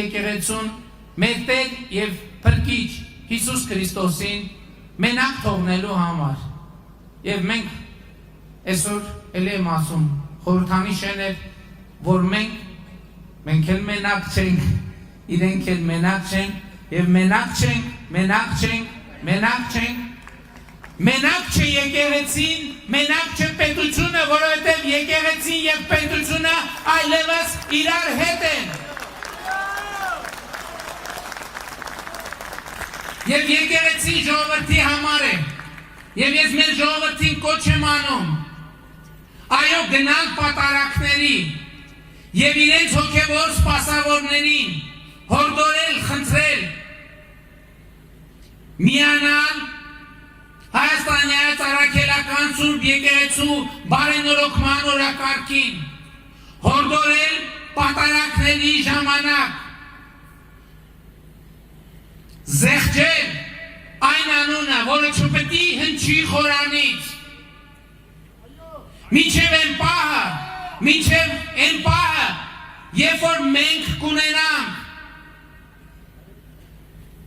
Եկեղեցուն մեր Տեր եւ Փրկիչ Հիսուս Քրիստոսին մենակ թողնելու համար եւ մենք այսօր ելի եմ ասում խորհրդանիշն էր որ մենք էլ մենակ չենք իրենք էլ մենակ չեն եւ մենակ չէ եկեղեցին մենակ չէ պետությունը որովհետեւ եկեղեցին եւ պետությունը այլևս իրար հետ են Եվ եկեղեցի ժողովրդի համար է, և ես մեր ժողովրդին կոչ եմ անում, այո գնալ պատարակների, և իրենց հոգևոր սպասավորներին, հորդորել, խնդրել, միանալ Հայաստանյաց առաքելական Սուրբ եկեղեցու բարենորոգման օրակարգին, հորդորել պատարակների ժամանակ, Զեղջել այն անունը, որը չպետք է հնչի խորանից, մինչև այն պահը, երբ որ մենք կունենանք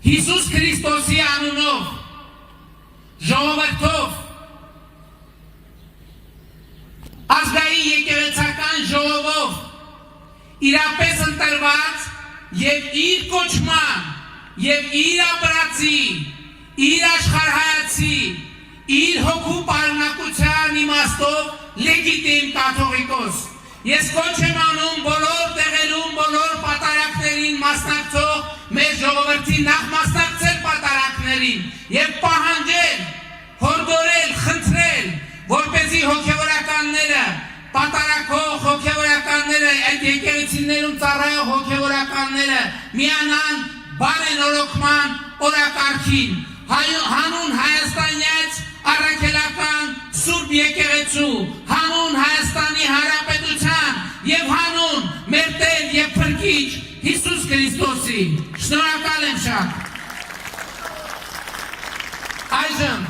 Հիսուս Քրիստոսի անունով, ժողովրդով, ազգային եկեղեցական ժողովով, իրապես ընտրված և իր կոչման, Եվ իր ապրածի, իր աշխարհայացի, իր հոգու պարունակության իմաստով լեգիտիմ կաթողիկոս։ Ես կոչ եմ անում բոլոր տեղերում, բոլոր պատարակներին մասնակցող մեր ժողովրդի նախ մասնակցել պատարակներին և պահանջել, հորդորել, խնդրել, որպեսզի հոգևորականները, պատարակող հոգևորականները, այդ եկեղեցիներում ծառայող հոգևորականները միանան բարենորոգման օրակարգին, հանուն Հայաստանյաց առաքելական Սուրբ եկեղեցու, հանուն Հայաստանի Հանրապետության և հանուն մեր Տեր և Փրկիչ Հիսուս Քրիստոսի։ Շնորհակալ եմ շատ։ Այժմ